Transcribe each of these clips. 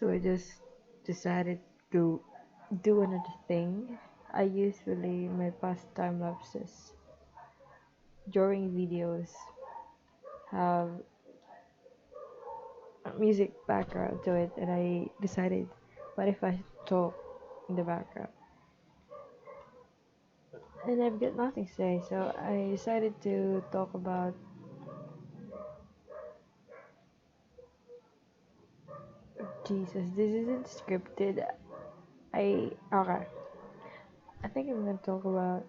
So I just decided to do another thing. I usually my past time lapses during videos have a music background to it, and I decided, what if I talk in the background? And I've got nothing to say, so I decided to talk about Jesus. This isn't scripted. Okay. I think I'm gonna talk about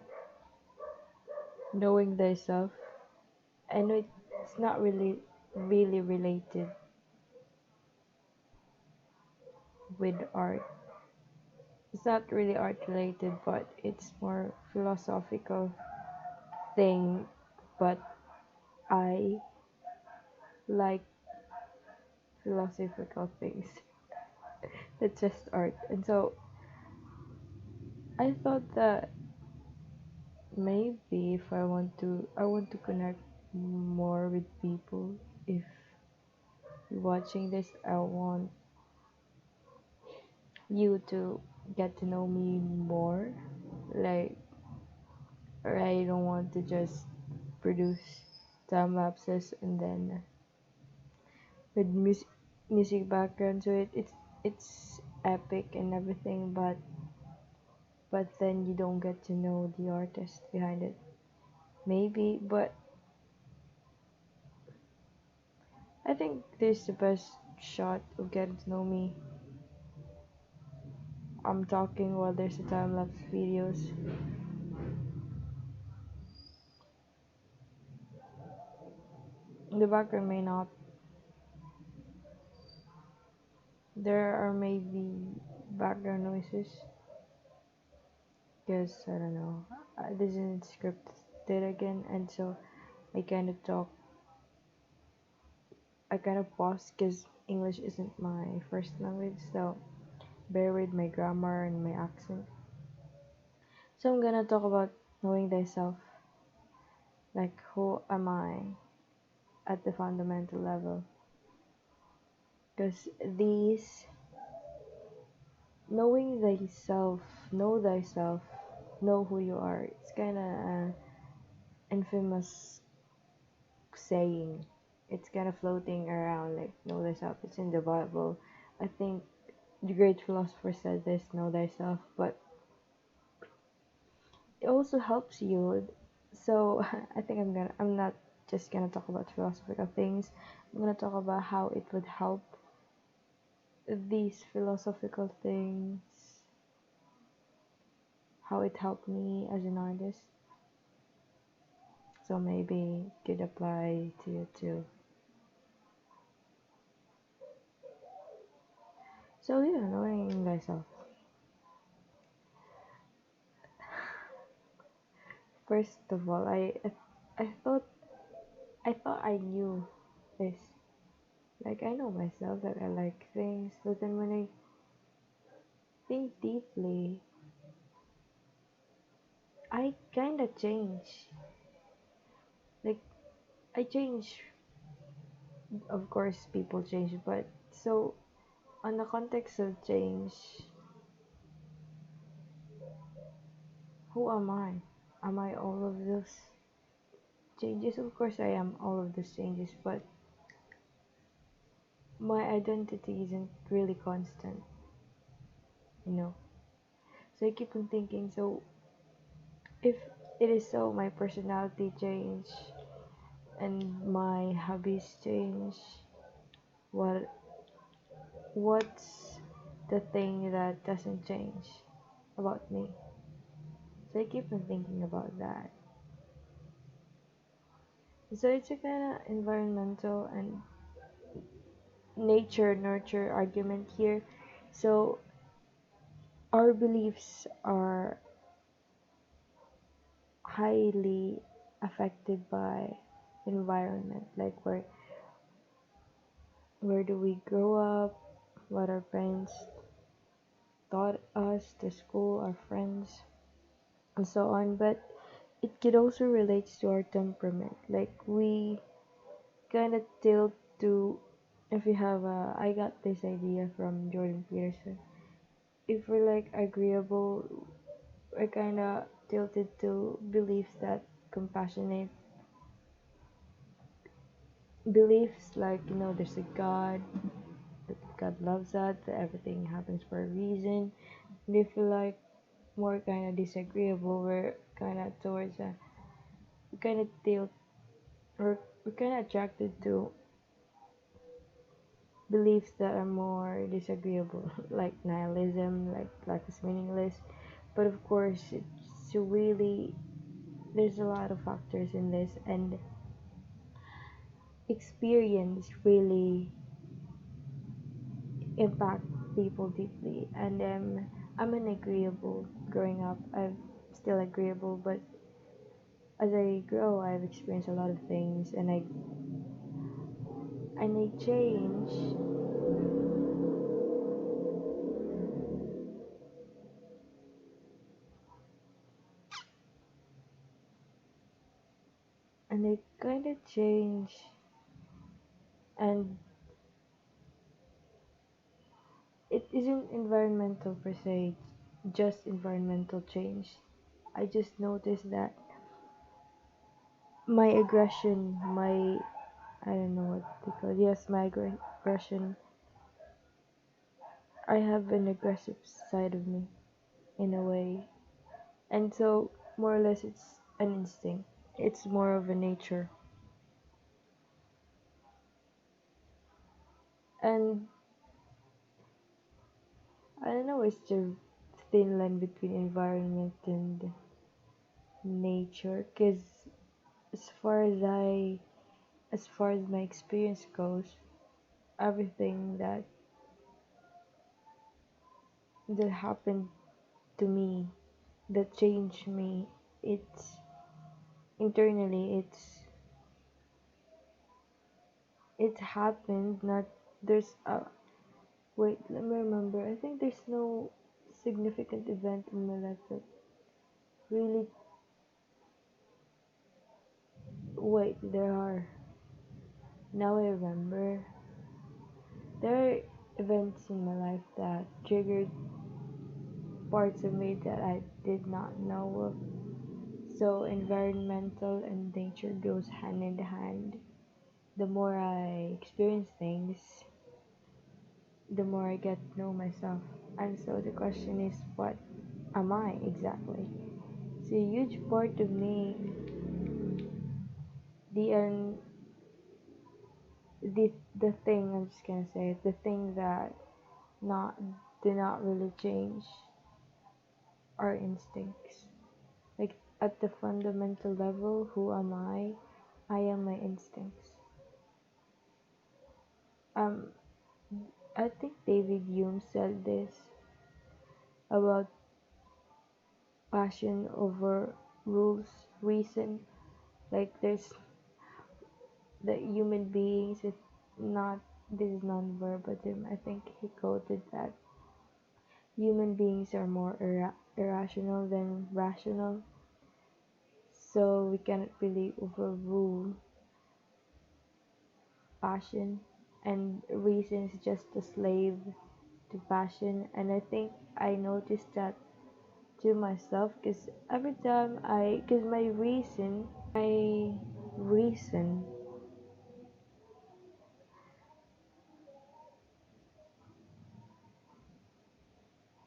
knowing thyself. I know it's not really related with art. It's not really art related, but it's more philosophical thing. But I like philosophical things. It's just art, and so I thought that maybe if I want to connect more with people. If you're watching this, I want you to get to know me more. Like, I don't want to just produce time lapses and then with music background to it. It's epic and everything, but then you don't get to know the artist behind it. Maybe, but I think this is the best shot of getting to know me. I'm talking while there's a time lapse videos. The background may not. There are maybe background noises because I don't know. This isn't scripted again, and so I kind of talk. I kind of pause because English isn't my first language, so bear with my grammar and my accent. So I'm gonna talk about knowing thyself, like who am I at the fundamental level. Because these knowing thyself, know thyself, know who you are. It's kind of an infamous saying. It's kind of floating around like know thyself. It's in the Bible. I think the great philosopher said this, know thyself, but it also helps you. So I think I'm not just gonna talk about philosophical things. I'm gonna talk about how it would help these philosophical things, how it helped me as an artist. So maybe it could apply to you too. So yeah, knowing thyself. First of all, I thought I knew this. Like I know myself that I like things, but then when I think deeply, I kinda change. Like I change. Of course, people change, but so on the context of change, who am I? Am I all of those changes? Of course, I am all of those changes, but my identity isn't really constant, you know. So I keep on thinking, so if it is so, my personality change and my hobbies change, what what's the thing that doesn't change about me? So I keep on thinking about that. So it's a kind of environmental and nature nurture argument here. So our beliefs are highly affected by environment, like where do we grow up, what our parents taught us, the school, our friends, and so on. But it could also relate to our temperament, like we kind of tilt to if you have I got this idea from Jordan Peterson. If we're like agreeable, we're kind of tilted to beliefs that compassionate beliefs like there's a God, that God loves us, that everything happens for a reason. And if you like more kind of disagreeable, we're kind of towards a we kind of tilt or we're kind of attracted to beliefs that are more disagreeable, like nihilism, like life is meaningless. But of course, it's really there's a lot of factors in this, and experience really impact people deeply. And I'm an agreeable growing up. I'm still agreeable, but as I grow, I've experienced a lot of things, and I change, and I kind of change, and it isn't environmental per se, just environmental change. I just noticed that my aggression, my I don't know what they call it. Yes, my aggression. I have an aggressive side of me in a way, and so more or less it's an instinct. It's more of a nature, and I don't know. It's the thin line between environment and nature, because as far as I, as far as my experience goes, everything that happened to me, that changed me, it's internally, it happened. Not there's a wait. Let me remember. I think there's no significant event in my life that really wait. There are now I remember. There are events in my life that triggered parts of me that I did not know of. So environmental and nature goes hand in hand. The more I experience things, the more I get to know myself. And so the question is, what am I exactly? So a huge part of me, the the thing I'm just gonna say, the thing that not do not really change are instincts. Like at the fundamental level, who am I? I am my instincts. Um, I think David Hume said this about passion over rules, reason. Like there's the human beings, if not this is non verbatim, I think he quoted that human beings are more irrational than rational, so we cannot really overrule passion, and reason is just a slave to passion. And I think I noticed that to myself, because every time because reason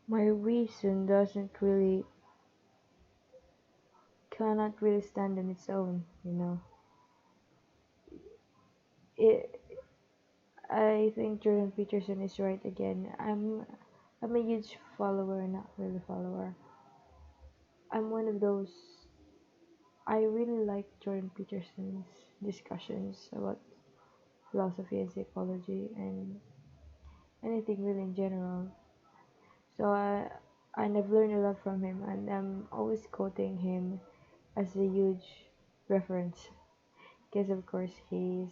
my reason doesn't really cannot really stand on its own, it I think Jordan Peterson is right again. I'm a huge follower, not really follower. I'm one of those. I really like Jordan Peterson's discussions about philosophy and psychology and anything really in general. So and I've learned a lot from him, and I'm always quoting him as a huge reference because of course he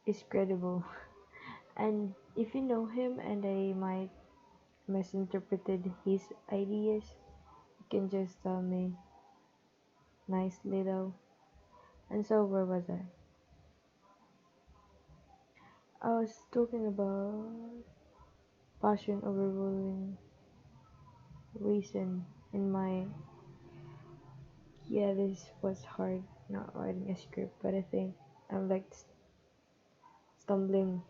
is credible. And if you know him, and I might misinterpreted his ideas, you can just tell me. nicely though. And so where was I? I was talking about passion overruling reason in my, yeah, this was hard not writing a script, but I think I'm like stumbling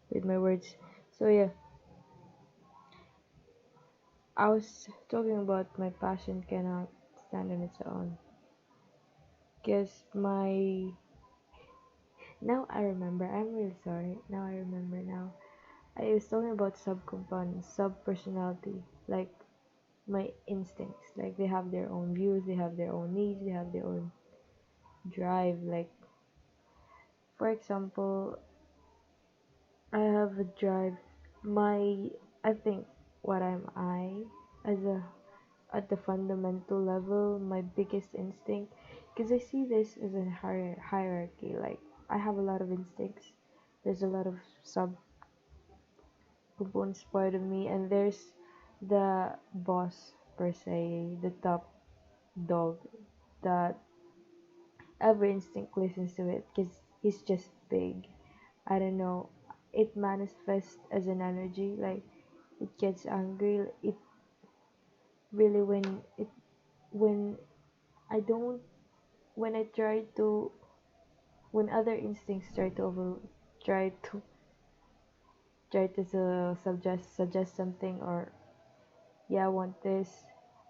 with my words. So yeah, I was talking about my passion cannot stand on its own. Cause my, now I remember. I'm really sorry. Now I remember now. I was talking about subcomponents, sub personality, like my instincts. Like they have their own views, they have their own needs, they have their own drive. Like for example, I have a drive. My, I think what am I as a, at the fundamental level, my biggest instinct, because I see this as a hierarchy. Like I have a lot of instincts. There's a lot of sub components part of me, and there's the boss per se, the top dog that every instinct listens to it because he's just big. I don't know. It manifests as an energy, like it gets angry. It really when I don't when I try to when other instincts try to suggest something, or yeah, I want this,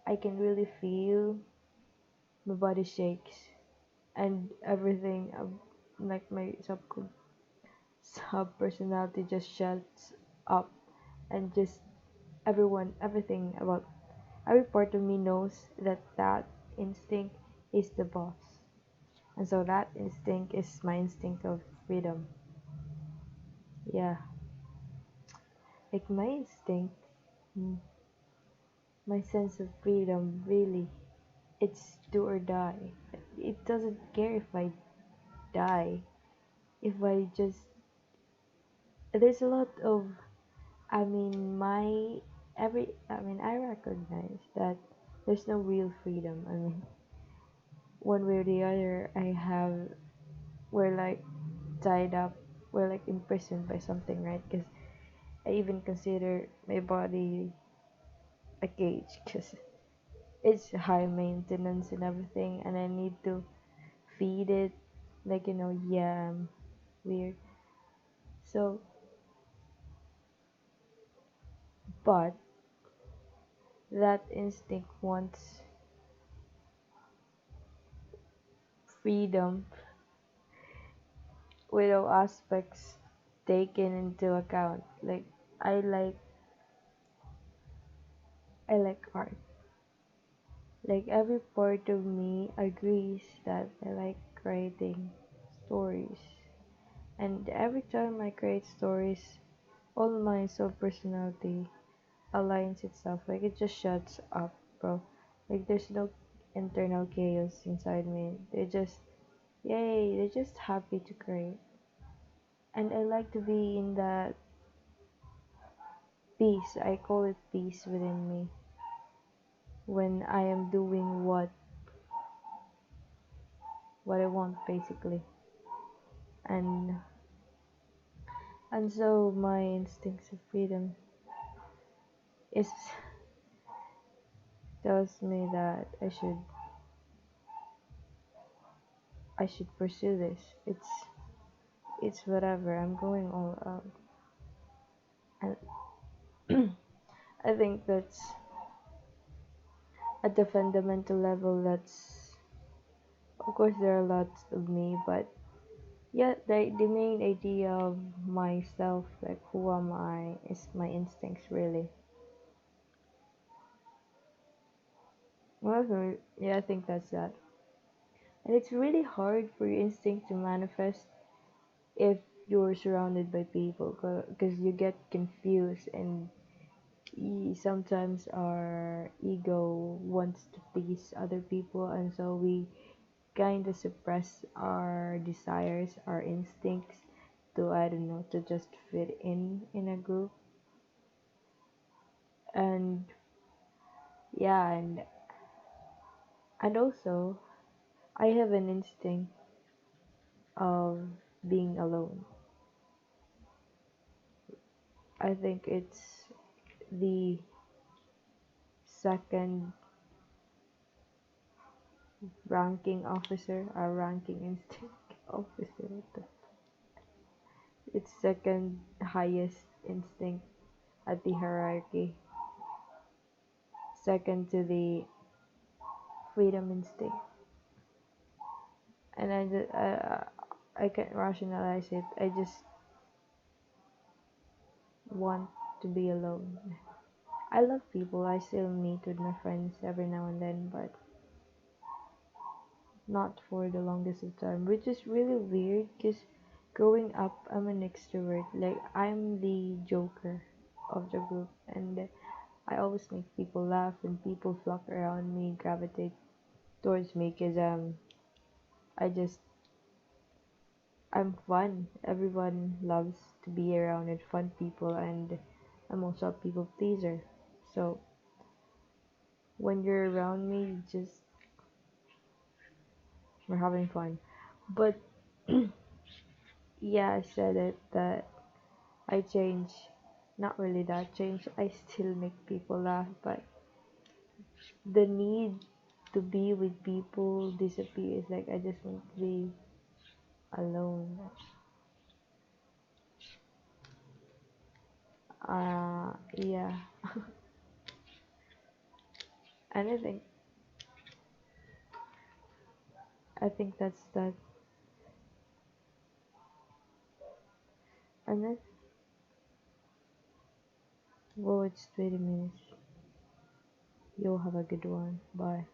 I can really feel my body shakes and everything, like my sub personality just shuts up, and just everything about every part of me knows that that instinct is the boss. And so that instinct is my instinct of freedom. Yeah, like my instinct, mm, my sense of freedom, really, it's do or die. It doesn't care if I die. If I just, there's a lot of, I mean, I recognize that there's no real freedom. I mean, one way or the other, we're like tied up, we're like imprisoned by something, right? Because I even consider my body a cage, because it's high maintenance and everything, and I need to feed it, like, yam, weird. So, but that instinct wants freedom with all aspects taken into account. Like I like I like art. Like every part of me agrees that I like creating stories. And every time I create stories, all my soul personality aligns itself. Like it just shuts up, bro. Like there's no internal chaos inside me. They're just happy to create. And I like to be in that peace. I call it peace within me when I am doing what I want basically. And and so my instincts of freedom is tells me that I should pursue this. It's whatever. I'm going all out. And I think that's at the fundamental level. That's, of course there are lots of me, but yeah, the main idea of myself, like who am I, is my instincts really. Well, yeah, I think that's that. And it's really hard for your instinct to manifest if you're surrounded by people, because you get confused, and sometimes our ego wants to please other people, and so we kind of suppress our desires, our instincts, to, I don't know, to just fit in a group. And yeah, and And also, I have an instinct of being alone. I think it's the second ranking officer, a ranking instinct officer. It's second highest instinct at the hierarchy, second to the freedom instinct. And I can't rationalize it. I just want to be alone. I love people. I still meet with my friends every now and then, but not for the longest of time, which is really weird because growing up, I'm an extrovert. Like, I'm the joker of the group, and I always make people laugh, and people flock around me, gravitate towards me because I just I'm fun. Everyone loves to be around with fun people, and I'm also a people pleaser. So when you're around me, just we're having fun. But yeah, I said it that I change. Not really that change. I still make people laugh, but the need to be with people disappears. Like, I just want to be alone. Yeah. And I think that's that. And then, whoa, it's 20 minutes. You'll have a good one. Bye.